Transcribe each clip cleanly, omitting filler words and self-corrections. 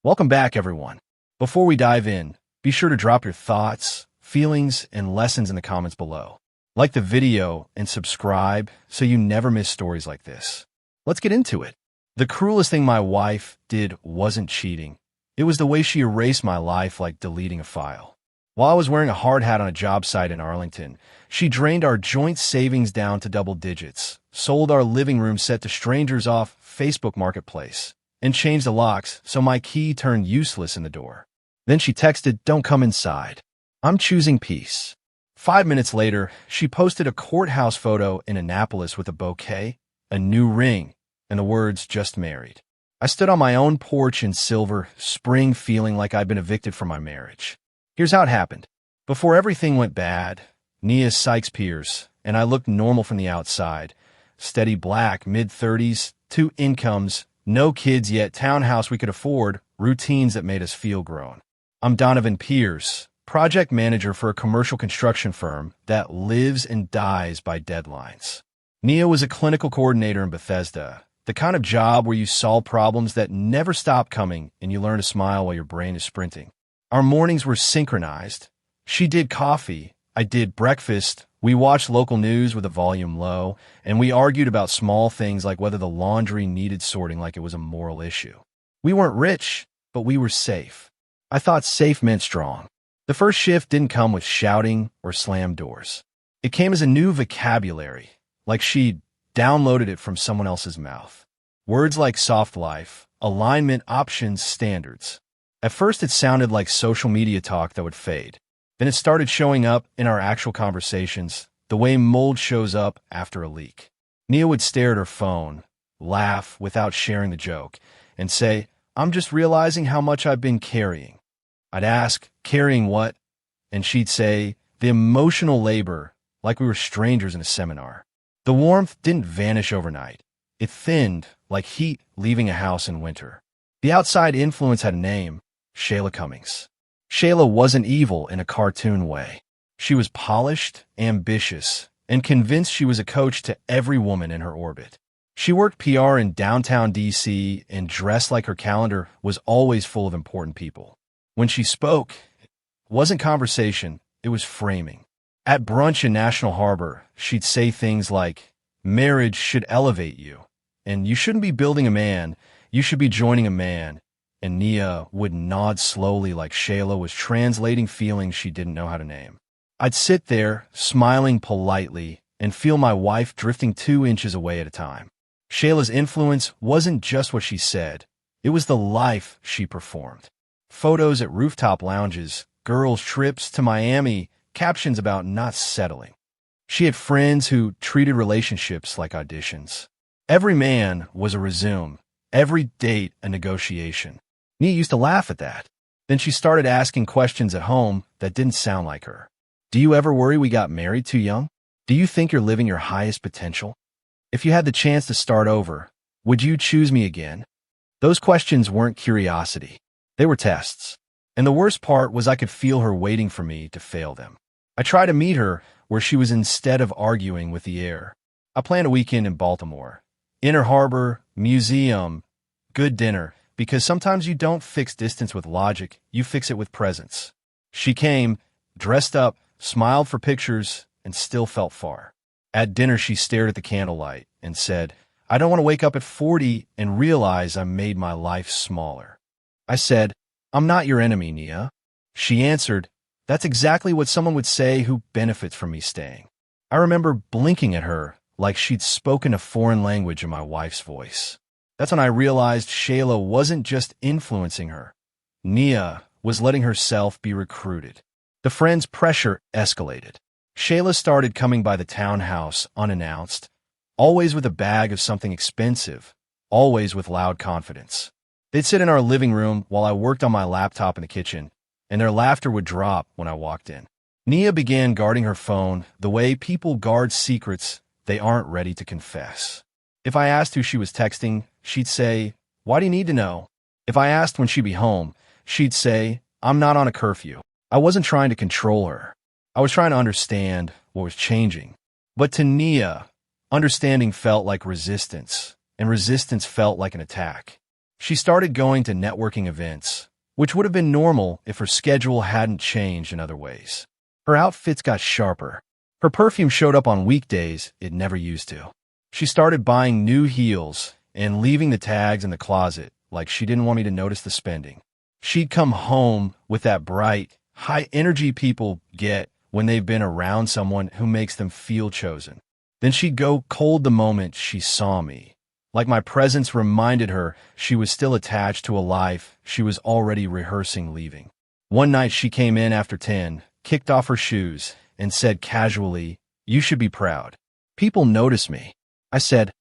Welcome back, everyone. Before we dive in, be sure to drop your thoughts, feelings, and lessons in the comments below. Like the video and subscribe so you never miss stories like this. Let's get into it. The cruelest thing my wife did wasn't cheating. It was the way she erased my life like deleting a file. While I was wearing a hard hat on a job site in Arlington, she drained our joint savings down to double digits, sold our living room set to strangers off Facebook Marketplace, and changed the locks so my key turned useless in the door. Then she texted, "Don't come inside. I'm choosing peace." 5 minutes later, she posted a courthouse photo in Annapolis with a bouquet, a new ring, and the words, "Just married." I stood on my own porch in Silver Spring feeling like I'd been evicted from my marriage. Here's how it happened. Before everything went bad, Nia Sykes-Pierce and I looked normal from the outside. Steady black, mid-30s, 2 incomes, no kids yet, townhouse we could afford, routines that made us feel grown. I'm Donovan Pierce, project manager for a commercial construction firm that lives and dies by deadlines. Nia was a clinical coordinator in Bethesda, the kind of job where you solve problems that never stop coming and you learn to smile while your brain is sprinting. Our mornings were synchronized. She did coffee, I did breakfast, we watched local news with the volume low, and we argued about small things like whether the laundry needed sorting like it was a moral issue. We weren't rich, but we were safe. I thought safe meant strong. The first shift didn't come with shouting or slammed doors. It came as a new vocabulary, like she'd downloaded it from someone else's mouth. Words like soft life, alignment, options, standards. At first it sounded like social media talk that would fade. Then it started showing up in our actual conversations, the way mold shows up after a leak. Nia would stare at her phone, laugh without sharing the joke, and say, "I'm just realizing how much I've been carrying." I'd ask, "Carrying what?" And she'd say, "The emotional labor," like we were strangers in a seminar. The warmth didn't vanish overnight. It thinned like heat leaving a house in winter. The outside influence had a name, Shayla Cummings. Shayla wasn't evil in a cartoon way. She was polished, ambitious, and convinced she was a coach to every woman in her orbit. She worked PR in downtown D.C. and dressed like her calendar was always full of important people. When she spoke, it wasn't conversation, it was framing. At brunch in National Harbor, she'd say things like, "Marriage should elevate you, and you shouldn't be building a man, you should be joining a man." And Nia would nod slowly like Shayla was translating feelings she didn't know how to name. I'd sit there, smiling politely, and feel my wife drifting 2 inches away at a time. Shayla's influence wasn't just what she said, it was the life she performed. Photos at rooftop lounges, girls' trips to Miami, captions about not settling. She had friends who treated relationships like auditions. Every man was a resume, every date a negotiation. Nia used to laugh at that. Then she started asking questions at home that didn't sound like her. "Do you ever worry we got married too young? Do you think you're living your highest potential? If you had the chance to start over, would you choose me again?" Those questions weren't curiosity. They were tests. And the worst part was I could feel her waiting for me to fail them. I tried to meet her where she was instead of arguing with the air. I planned a weekend in Baltimore. Inner Harbor, museum, good dinner, because sometimes you don't fix distance with logic, you fix it with presence. She came, dressed up, smiled for pictures, and still felt far. At dinner, she stared at the candlelight and said, "I don't want to wake up at 40 and realize I made my life smaller." I said, "I'm not your enemy, Nia." She answered, "That's exactly what someone would say who benefits from me staying." I remember blinking at her like she'd spoken a foreign language in my wife's voice. That's when I realized Shayla wasn't just influencing her. Nia was letting herself be recruited. The friends' pressure escalated. Shayla started coming by the townhouse unannounced, always with a bag of something expensive, always with loud confidence. They'd sit in our living room while I worked on my laptop in the kitchen, and their laughter would drop when I walked in. Nia began guarding her phone the way people guard secrets they aren't ready to confess. If I asked who she was texting, she'd say, "Why do you need to know?" If I asked when she'd be home, she'd say, "I'm not on a curfew." I wasn't trying to control her. I was trying to understand what was changing. But to Nia, understanding felt like resistance, and resistance felt like an attack. She started going to networking events, which would have been normal if her schedule hadn't changed in other ways. Her outfits got sharper. Her perfume showed up on weekdays it never used to. She started buying new heels and leaving the tags in the closet like she didn't want me to notice the spending. She'd come home with that bright, high-energy people get when they've been around someone who makes them feel chosen. Then she'd go cold the moment she saw me, like my presence reminded her she was still attached to a life she was already rehearsing leaving. One night she came in after 10, kicked off her shoes, and said casually, "You should be proud. People notice me." I said,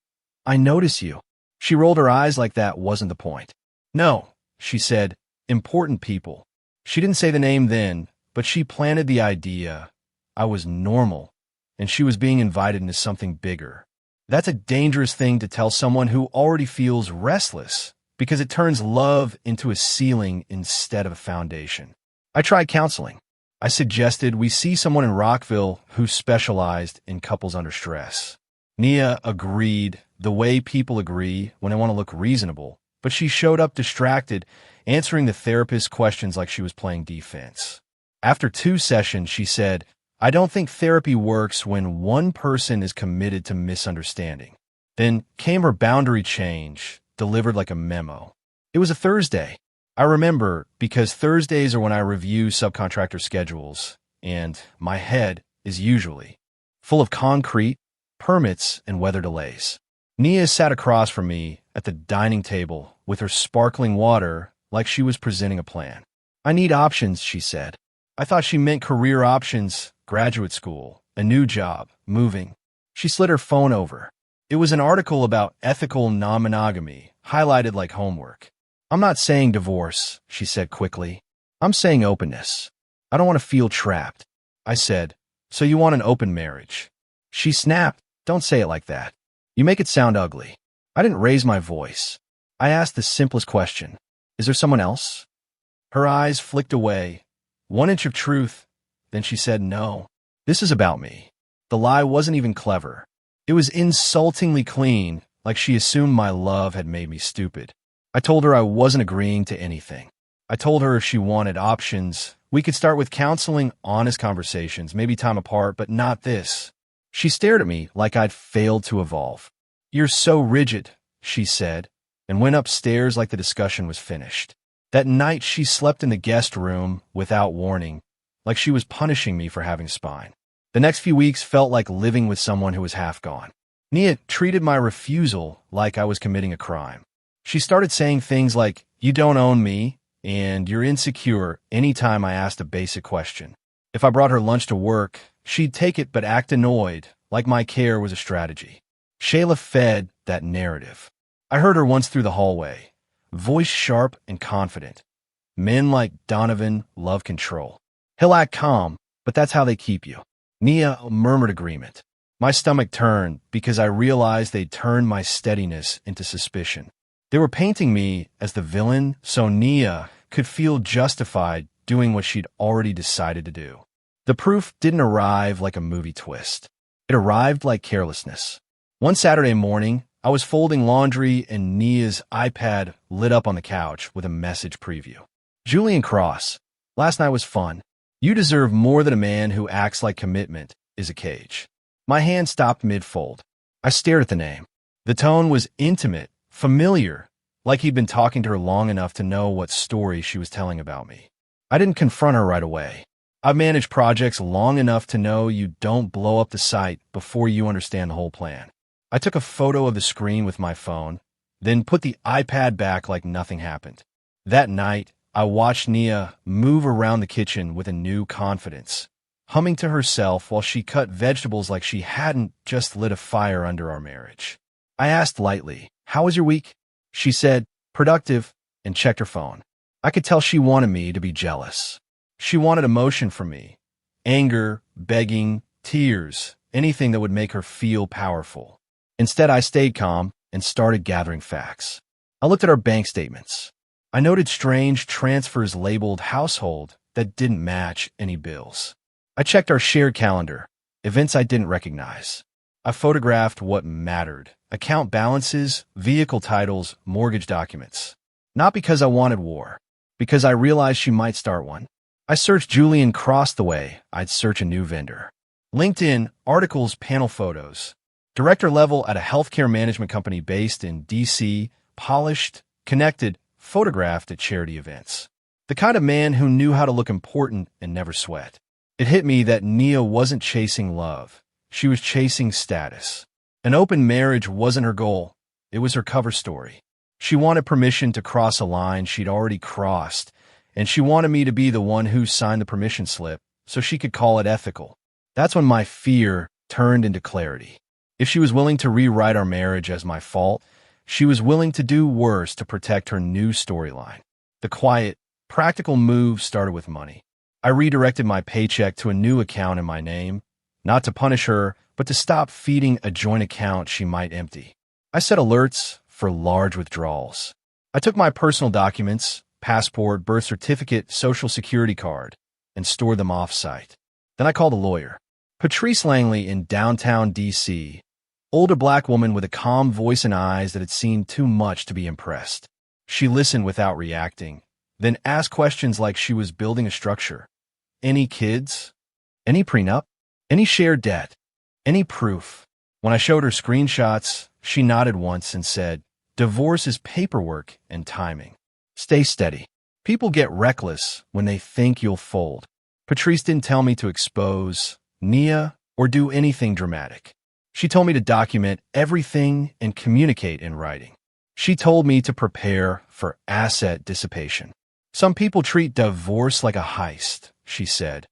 "I notice you." She rolled her eyes like that wasn't the point. "No," she said, "important people." She didn't say the name then, but she planted the idea. I was normal, and she was being invited into something bigger. That's a dangerous thing to tell someone who already feels restless, because it turns love into a ceiling instead of a foundation. I tried counseling. I suggested we see someone in Rockville who specialized in couples under stress. Nia agreed the way people agree when they want to look reasonable, but she showed up distracted, answering the therapist's questions like she was playing defense. After 2 sessions, she said, "I don't think therapy works when one person is committed to misunderstanding." Then came her boundary change, delivered like a memo. It was a Thursday. I remember because Thursdays are when I review subcontractor schedules, and my head is usually full of concrete, permits, and weather delays. Nia sat across from me at the dining table with her sparkling water like she was presenting a plan. "I need options," she said. I thought she meant career options, graduate school, a new job, moving. She slid her phone over. It was an article about ethical non-monogamy, highlighted like homework. "I'm not saying divorce," she said quickly. "I'm saying openness. I don't want to feel trapped." I said, "So you want an open marriage?" She snapped, "Don't say it like that. You make it sound ugly." I didn't raise my voice. I asked the simplest question. "Is there someone else?" Her eyes flicked away. 1 inch of truth. Then she said, "No. This is about me." The lie wasn't even clever. It was insultingly clean, like she assumed my love had made me stupid. I told her I wasn't agreeing to anything. I told her if she wanted options, we could start with counseling, honest conversations, maybe time apart, but not this. She stared at me like I'd failed to evolve. "You're so rigid," she said, and went upstairs like the discussion was finished. That night she slept in the guest room without warning, like she was punishing me for having a spine. The next few weeks felt like living with someone who was half gone. Nia treated my refusal like I was committing a crime. She started saying things like, "You don't own me," and "You're insecure," anytime I asked a basic question. If I brought her lunch to work, she'd take it but act annoyed, like my care was a strategy. Shayla fed that narrative. I heard her once through the hallway, voice sharp and confident. "Men like Donovan love control. He'll act calm, but that's how they keep you." Nia murmured agreement. My stomach turned because I realized they'd turned my steadiness into suspicion. They were painting me as the villain so Nia could feel justified doing what she'd already decided to do. The proof didn't arrive like a movie twist. It arrived like carelessness. One Saturday morning, I was folding laundry and Nia's iPad lit up on the couch with a message preview. "Julian Cross, last night was fun. You deserve more than a man who acts like commitment is a cage." My hand stopped mid-fold. I stared at the name. The tone was intimate, familiar, like he'd been talking to her long enough to know what story she was telling about me. I didn't confront her right away. I've managed projects long enough to know you don't blow up the site before you understand the whole plan. I took a photo of the screen with my phone, then put the iPad back like nothing happened. That night, I watched Nia move around the kitchen with a new confidence, humming to herself while she cut vegetables like she hadn't just lit a fire under our marriage. I asked lightly, "How was your week?" She said, "Productive," and checked her phone. I could tell she wanted me to be jealous. She wanted emotion from me. Anger, begging, tears, anything that would make her feel powerful. Instead, I stayed calm and started gathering facts. I looked at our bank statements. I noted strange transfers labeled household that didn't match any bills. I checked our shared calendar, events I didn't recognize. I photographed what mattered, account balances, vehicle titles, mortgage documents. Not because I wanted war, because I realized she might start one. I searched Julian Cross the way I'd search a new vendor. LinkedIn, articles, panel photos. Director level at a healthcare management company based in D.C., polished, connected, photographed at charity events. The kind of man who knew how to look important and never sweat. It hit me that Nia wasn't chasing love. She was chasing status. An open marriage wasn't her goal. It was her cover story. She wanted permission to cross a line she'd already crossed, and she wanted me to be the one who signed the permission slip so she could call it ethical. That's when my fear turned into clarity. If she was willing to rewrite our marriage as my fault, she was willing to do worse to protect her new storyline. The quiet, practical move started with money. I redirected my paycheck to a new account in my name, not to punish her, but to stop feeding a joint account she might empty. I set alerts for large withdrawals. I took my personal documents, passport, birth certificate, social security card, and stored them off-site. Then I called a lawyer. Patrice Langley in downtown D.C., older black woman with a calm voice and eyes that had seen too much to be impressed. She listened without reacting, then asked questions like she was building a structure. Any kids? Any prenup? Any shared debt? Any proof? When I showed her screenshots, she nodded once and said, "Divorce is paperwork and timing. Stay steady. People get reckless when they think you'll fold." Patrice didn't tell me to expose Nia or do anything dramatic. She told me to document everything and communicate in writing. She told me to prepare for asset dissipation. Some people treat divorce like a heist, she said,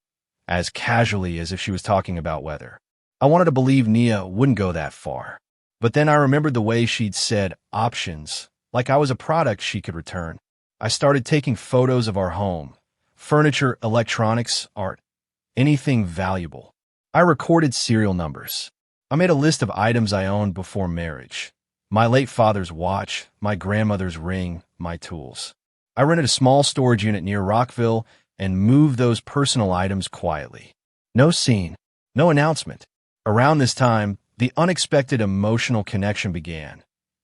as casually as if she was talking about weather. I wanted to believe Nia wouldn't go that far. But then I remembered the way she'd said options, like I was a product she could return. I started taking photos of our home, furniture, electronics, art, anything valuable. I recorded serial numbers. I made a list of items I owned before marriage. My late father's watch, my grandmother's ring, my tools. I rented a small storage unit near Rockville and moved those personal items quietly. No scene, no announcement. Around this time, the unexpected emotional connection began.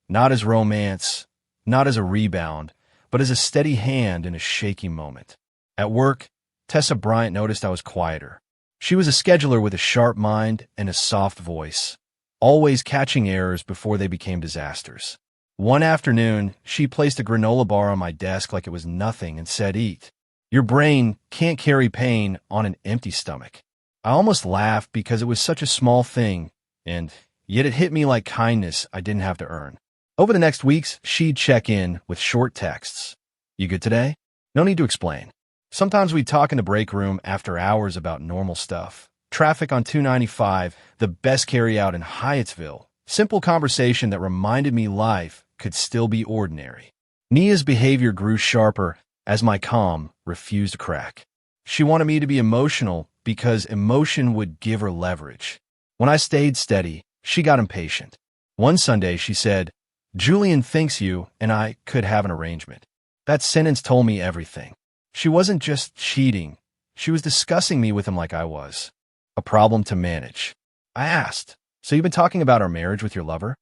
Not as romance, not as a rebound, but as a steady hand in a shaky moment. At work, Tessa Bryant noticed I was quieter. She was a scheduler with a sharp mind and a soft voice, always catching errors before they became disasters. One afternoon, she placed a granola bar on my desk like it was nothing and said, "Eat. Your brain can't carry pain on an empty stomach." I almost laughed because it was such a small thing, and yet it hit me like kindness I didn't have to earn. Over the next weeks, she'd check in with short texts. "You good today?" No need to explain. Sometimes we'd talk in the break room after hours about normal stuff. Traffic on 295, the best carryout in Hyattsville. Simple conversation that reminded me life could still be ordinary. Nia's behavior grew sharper as my calm refused to crack. She wanted me to be emotional because emotion would give her leverage. When I stayed steady, she got impatient. One Sunday, she said, "Julian thinks you and I could have an arrangement." That sentence told me everything. She wasn't just cheating. She was discussing me with him like I was. A problem to manage. I asked, "So you've been talking about our marriage with your lover?"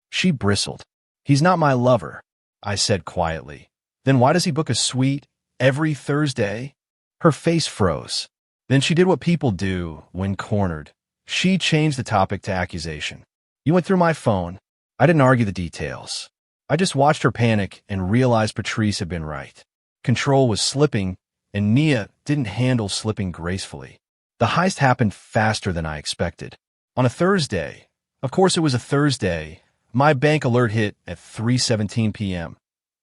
She bristled. "He's not my lover," I said quietly. "Then why does he book a suite every Thursday?" Her face froze. Then she did what people do when cornered. She changed the topic to accusation. "You went through my phone." I didn't argue the details. I just watched her panic and realized Patrice had been right. Control was slipping, and Nia didn't handle slipping gracefully. The heist happened faster than I expected. On a Thursday, of course it was a Thursday, my bank alert hit at 3:17 p.m.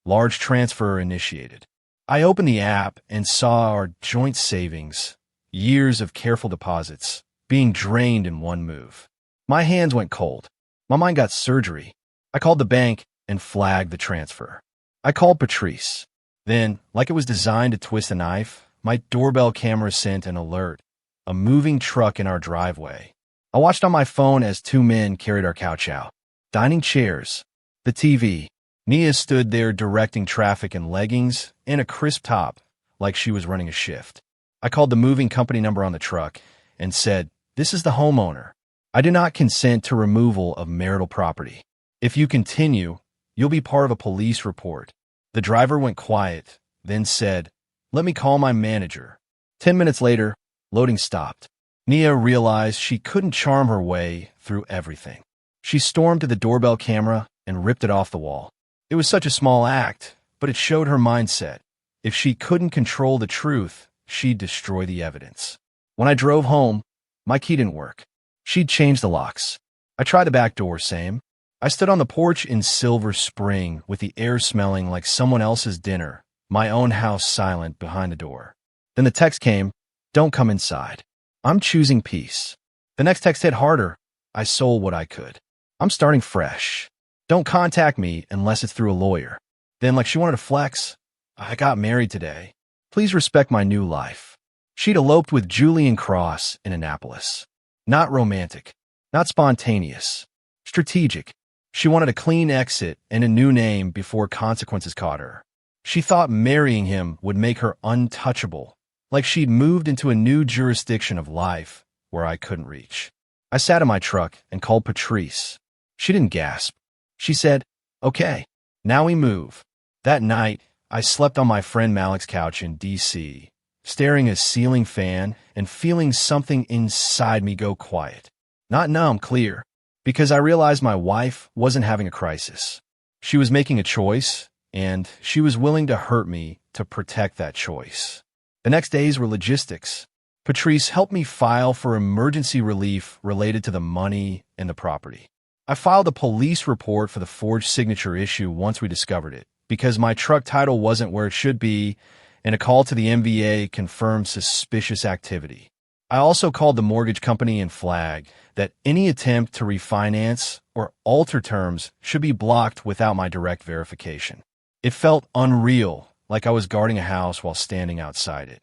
Large transfer initiated. I opened the app and saw our joint savings, years of careful deposits, being drained in one move. My hands went cold. My mind got surgery. I called the bank and flagged the transfer. I called Patrice. Then, like it was designed to twist a knife, my doorbell camera sent an alert, a moving truck in our driveway. I watched on my phone as two men carried our couch out. Dining chairs, the TV. Nia stood there directing traffic in leggings and a crisp top, like she was running a shift. I called the moving company number on the truck and said, "This is the homeowner. I do not consent to removal of marital property. If you continue, you'll be part of a police report." The driver went quiet, then said, "Let me call my manager." 10 minutes later, loading stopped. Nia realized she couldn't charm her way through everything. She stormed to the doorbell camera and ripped it off the wall. It was such a small act, but it showed her mindset. If she couldn't control the truth, she'd destroy the evidence. When I drove home, my key didn't work. She'd changed the locks. I tried the back door, same. I stood on the porch in Silver Spring with the air smelling like someone else's dinner, my own house silent behind the door. Then the text came, "Don't come inside. I'm choosing peace." The next text hit harder. I sold what I could. I'm starting fresh. Don't contact me unless it's through a lawyer. Then, like she wanted to flex, "I got married today. Please respect my new life." She'd eloped with Julian Cross in Annapolis. Not romantic, not spontaneous, strategic. She wanted a clean exit and a new name before consequences caught her. She thought marrying him would make her untouchable, like she'd moved into a new jurisdiction of life where I couldn't reach. I sat in my truck and called Patrice. She didn't gasp. She said, "Okay, now we move." That night, I slept on my friend Malik's couch in D.C., staring at a ceiling fan and feeling something inside me go quiet. Not numb, clear, because I realized my wife wasn't having a crisis. She was making a choice, and she was willing to hurt me to protect that choice. The next days were logistics. Patrice helped me file for emergency relief related to the money and the property. I filed a police report for the forged signature issue once we discovered it, because my truck title wasn't where it should be, and a call to the MVA confirmed suspicious activity. I also called the mortgage company and flagged that any attempt to refinance or alter terms should be blocked without my direct verification. It felt unreal, like I was guarding a house while standing outside it.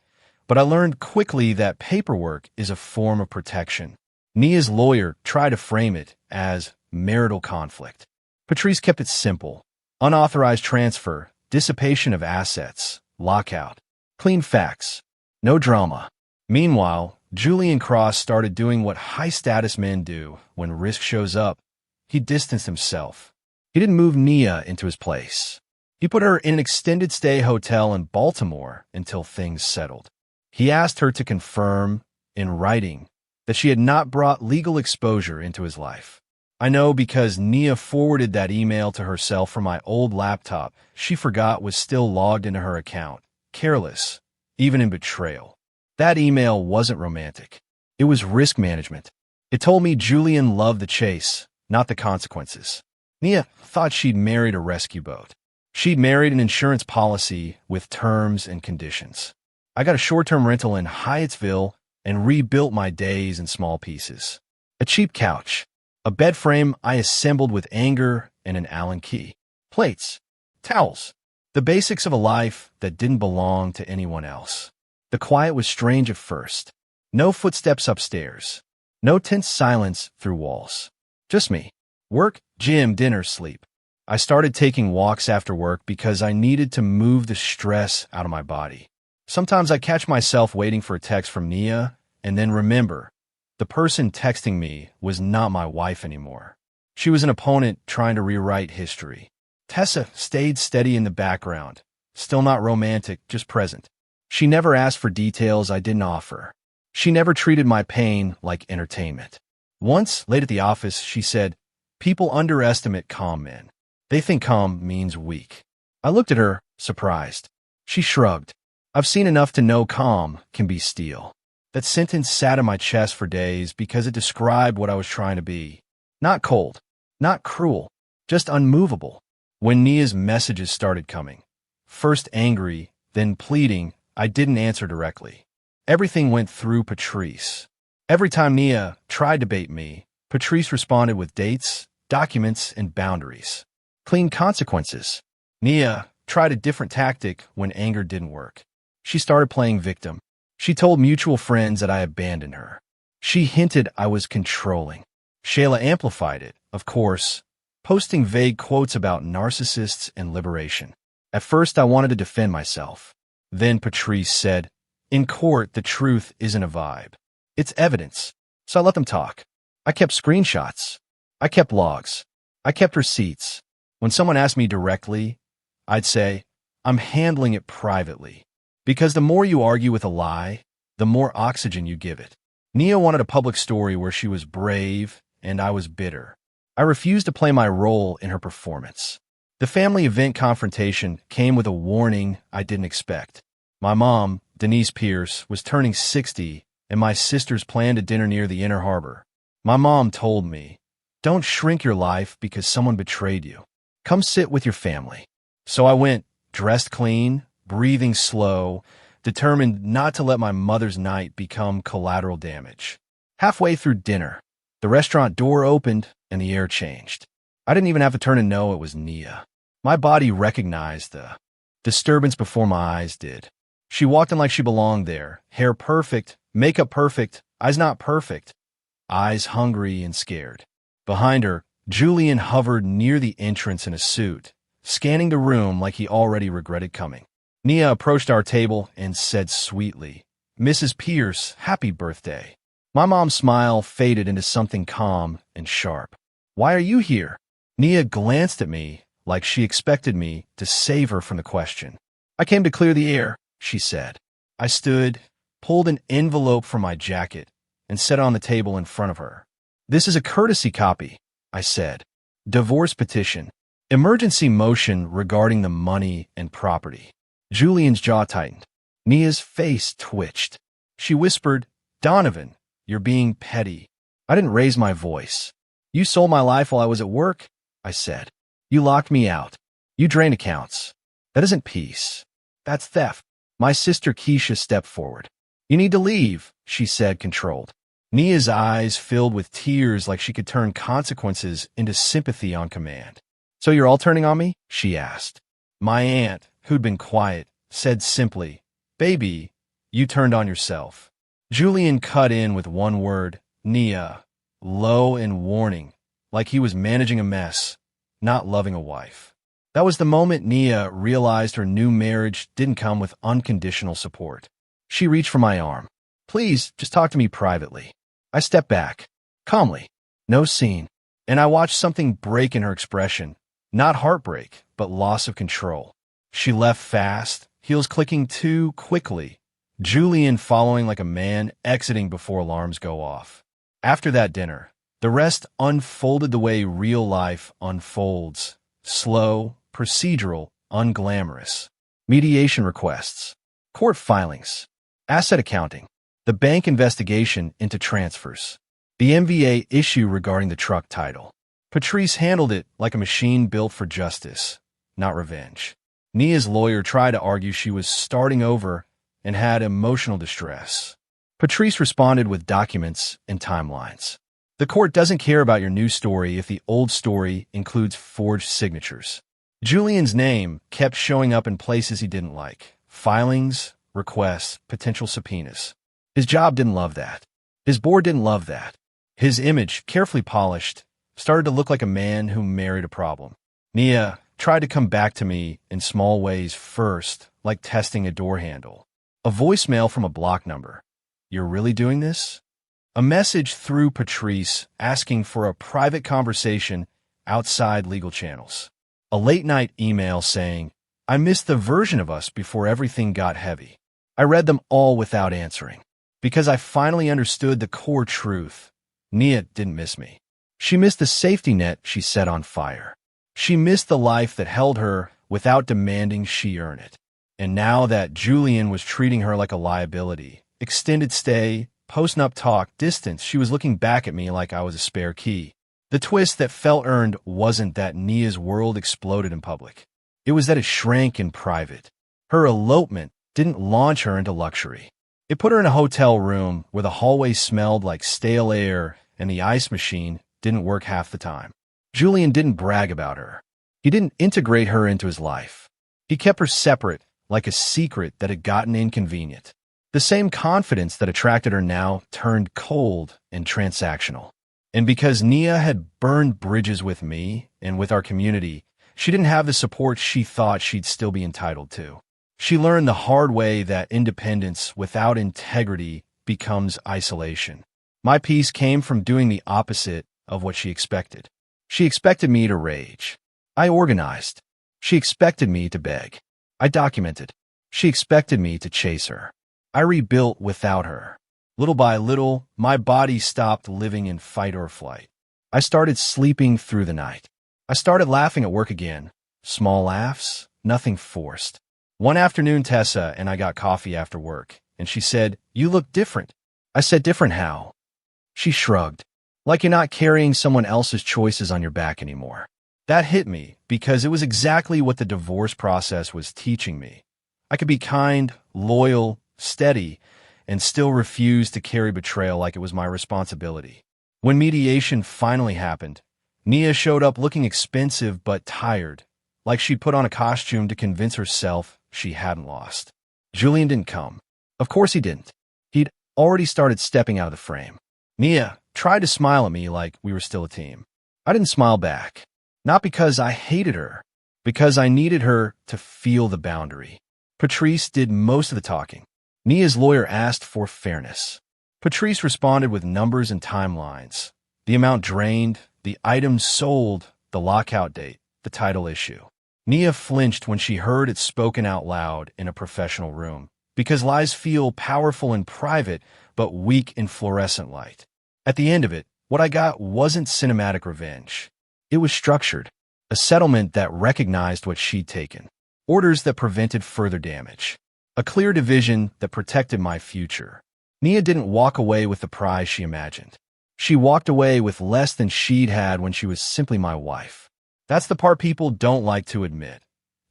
But I learned quickly that paperwork is a form of protection. Nia's lawyer tried to frame it as marital conflict. Patrice kept it simple: unauthorized transfer, dissipation of assets, lockout. Clean facts. No drama. Meanwhile, Julian Cross started doing what high-status men do when risk shows up. He distanced himself. He didn't move Nia into his place. He put her in an extended-stay hotel in Baltimore until things settled. He asked her to confirm, in writing, that she had not brought legal exposure into his life. I know because Nia forwarded that email to herself from my old laptop she forgot was still logged into her account, careless, even in betrayal. That email wasn't romantic. It was risk management. It told me Julian loved the chase, not the consequences. Nia thought she'd married a rescue boat. She'd married an insurance policy with terms and conditions. I got a short-term rental in Hyattsville and rebuilt my days in small pieces. A cheap couch, a bed frame I assembled with anger and an Allen key, plates, towels, the basics of a life that didn't belong to anyone else. The quiet was strange at first. No footsteps upstairs. No tense silence through walls. Just me. Work, gym, dinner, sleep. I started taking walks after work because I needed to move the stress out of my body. Sometimes I catch myself waiting for a text from Nia and then remember, the person texting me was not my wife anymore. She was an opponent trying to rewrite history. Tessa stayed steady in the background, still not romantic, just present. She never asked for details I didn't offer. She never treated my pain like entertainment. Once, late at the office, she said, "People underestimate calm men. They think calm means weak." I looked at her, surprised. She shrugged. "I've seen enough to know calm can be steel." That sentence sat in my chest for days because it described what I was trying to be. Not cold, not cruel, just unmovable. When Nia's messages started coming, first angry, then pleading, I didn't answer directly. Everything went through Patrice. Every time Nia tried to bait me, Patrice responded with dates, documents, and boundaries. Clean consequences. Nia tried a different tactic when anger didn't work. She started playing victim. She told mutual friends that I abandoned her. She hinted I was controlling. Shayla amplified it, of course, posting vague quotes about narcissists and liberation. At first, I wanted to defend myself. Then Patrice said, "In court, the truth isn't a vibe. It's evidence." So I let them talk. I kept screenshots. I kept logs. I kept receipts. When someone asked me directly, I'd say, I'm handling it privately. Because the more you argue with a lie, the more oxygen you give it. Nia wanted a public story where she was brave, and I was bitter. I refused to play my role in her performance. The family event confrontation came with a warning I didn't expect. My mom, Denise Pierce, was turning 60, and my sisters planned a dinner near the Inner Harbor. My mom told me, "Don't shrink your life because someone betrayed you. Come sit with your family." So I went, dressed clean, breathing slow, determined not to let my mother's night become collateral damage. Halfway through dinner, the restaurant door opened and the air changed. I didn't even have to turn and know it was Nia. My body recognized the disturbance before my eyes did. She walked in like she belonged there, hair perfect, makeup perfect, eyes not perfect, eyes hungry and scared. Behind her, Julian hovered near the entrance in a suit, scanning the room like he already regretted coming. Nia approached our table and said sweetly, "Mrs. Pierce, happy birthday." My mom's smile faded into something calm and sharp. "Why are you here?" Nia glanced at me like she expected me to save her from the question. "I came to clear the air," she said. I stood, pulled an envelope from my jacket, and set it on the table in front of her. "This is a courtesy copy," I said. "Divorce petition. Emergency motion regarding the money and property." Julian's jaw tightened. Nia's face twitched. She whispered, "Donovan, you're being petty." I didn't raise my voice. "You sold my life while I was at work," I said. "You locked me out. You drained accounts. That isn't peace. That's theft." My sister Keisha stepped forward. "You need to leave," she said, controlled. Nia's eyes filled with tears like she could turn consequences into sympathy on command. "So you're all turning on me?" she asked. My aunt, who'd been quiet, said simply, "Baby, you turned on yourself." Julian cut in with one word, "Nia," low and warning, like he was managing a mess, not loving a wife. That was the moment Nia realized her new marriage didn't come with unconditional support. She reached for my arm. "Please, just talk to me privately." I stepped back, calmly, no scene, and I watched something break in her expression, not heartbreak, but loss of control. She left fast, heels clicking too quickly, Julian following like a man exiting before alarms go off. After that dinner, the rest unfolded the way real life unfolds, slow, procedural, unglamorous. Mediation requests, court filings, asset accounting, the bank investigation into transfers, the MVA issue regarding the truck title. Patrice handled it like a machine built for justice, not revenge. Nia's lawyer tried to argue she was starting over and had emotional distress. Patrice responded with documents and timelines. The court doesn't care about your new story if the old story includes forged signatures. Julian's name kept showing up in places he didn't like. Filings, requests, potential subpoenas. His job didn't love that. His board didn't love that. His image, carefully polished, started to look like a man who married a problem. Nia tried to come back to me in small ways first, like testing a door handle. A voicemail from a block number. "You're really doing this?" A message through Patrice asking for a private conversation outside legal channels. A late-night email saying, "I missed the version of us before everything got heavy." I read them all without answering. Because I finally understood the core truth. Nia didn't miss me. She missed the safety net she set on fire. She missed the life that held her without demanding she earn it. And now that Julian was treating her like a liability, extended stay, post-nup talk, distance, she was looking back at me like I was a spare key. The twist that felt earned wasn't that Nia's world exploded in public. It was that it shrank in private. Her elopement didn't launch her into luxury. It put her in a hotel room where the hallway smelled like stale air and the ice machine didn't work half the time. Julian didn't brag about her. He didn't integrate her into his life. He kept her separate, like a secret that had gotten inconvenient. The same confidence that attracted her now turned cold and transactional. And because Nia had burned bridges with me and with our community, she didn't have the support she thought she'd still be entitled to. She learned the hard way that independence without integrity becomes isolation. My peace came from doing the opposite of what she expected. She expected me to rage. I organized. She expected me to beg. I documented. She expected me to chase her. I rebuilt without her. Little by little, my body stopped living in fight or flight. I started sleeping through the night. I started laughing at work again. Small laughs, nothing forced. One afternoon, Tessa and I got coffee after work, and she said, "You look different." I said, "Different how?" She shrugged. "Like you're not carrying someone else's choices on your back anymore." That hit me because it was exactly what the divorce process was teaching me. I could be kind, loyal, steady, and still refuse to carry betrayal like it was my responsibility. When mediation finally happened, Nia showed up looking expensive but tired, like she'd put on a costume to convince herself she hadn't lost. Julian didn't come. Of course he didn't. He'd already started stepping out of the frame. Nia tried to smile at me like we were still a team. I didn't smile back. Not because I hated her, because I needed her to feel the boundary. Patrice did most of the talking. Nia's lawyer asked for fairness. Patrice responded with numbers and timelines. The amount drained, the items sold, the lockout date, the title issue. Nia flinched when she heard it spoken out loud in a professional room, because lies feel powerful in private but weak in fluorescent light. At the end of it, what I got wasn't cinematic revenge. It was structured, a settlement that recognized what she'd taken, orders that prevented further damage, a clear division that protected my future. Nia didn't walk away with the prize she imagined. She walked away with less than she'd had when she was simply my wife. That's the part people don't like to admit.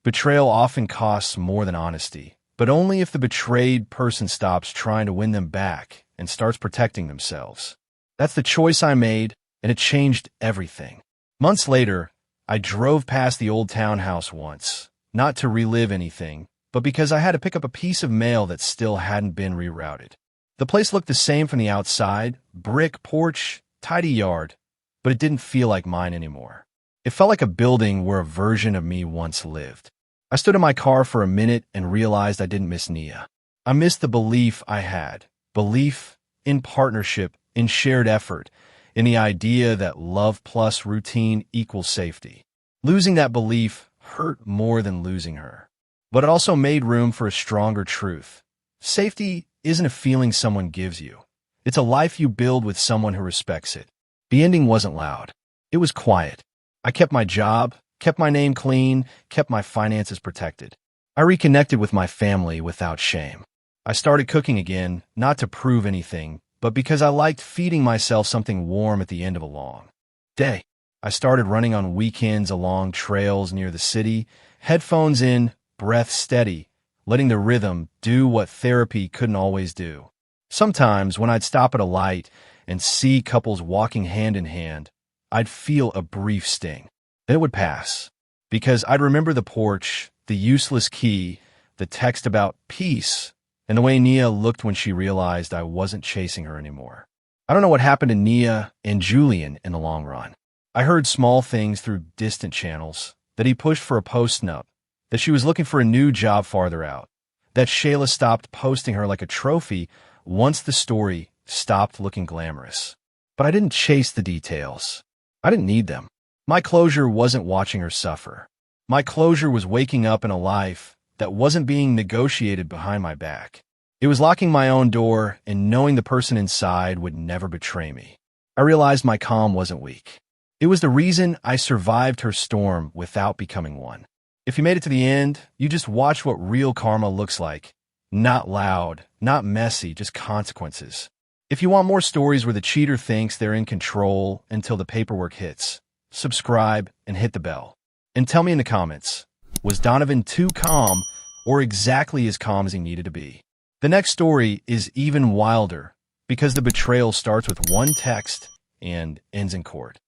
Betrayal often costs more than honesty, but only if the betrayed person stops trying to win them back and starts protecting themselves. That's the choice I made, and it changed everything. Months later, I drove past the old townhouse once, not to relive anything, but because I had to pick up a piece of mail that still hadn't been rerouted. The place looked the same from the outside, brick porch, tidy yard, but it didn't feel like mine anymore. It felt like a building where a version of me once lived. I stood in my car for a minute and realized I didn't miss Nia. I missed the belief I had, belief in partnership, in shared effort, in the idea that love plus routine equals safety. Losing that belief hurt more than losing her. But it also made room for a stronger truth. Safety isn't a feeling someone gives you. It's a life you build with someone who respects it. The ending wasn't loud. It was quiet. I kept my job, kept my name clean, kept my finances protected. I reconnected with my family without shame. I started cooking again, not to prove anything, but because I liked feeding myself something warm at the end of a long day. I started running on weekends along trails near the city, headphones in, breath steady, letting the rhythm do what therapy couldn't always do. Sometimes when I'd stop at a light and see couples walking hand in hand, I'd feel a brief sting. Then it would pass, because I'd remember the porch, the useless key, the text about peace, and the way Nia looked when she realized I wasn't chasing her anymore. I don't know what happened to Nia and Julian in the long run. I heard small things through distant channels, that he pushed for a post-nup, that she was looking for a new job farther out, that Shayla stopped posting her like a trophy once the story stopped looking glamorous. But I didn't chase the details. I didn't need them. My closure wasn't watching her suffer. My closure was waking up in a life that wasn't being negotiated behind my back. It was locking my own door and knowing the person inside would never betray me. I realized my calm wasn't weak. It was the reason I survived her storm without becoming one. If you made it to the end, you just watch what real karma looks like. Not loud, not messy, just consequences. If you want more stories where the cheater thinks they're in control until the paperwork hits, subscribe and hit the bell. And tell me in the comments, was Donovan too calm or exactly as calm as he needed to be? The next story is even wilder because the betrayal starts with one text and ends in court.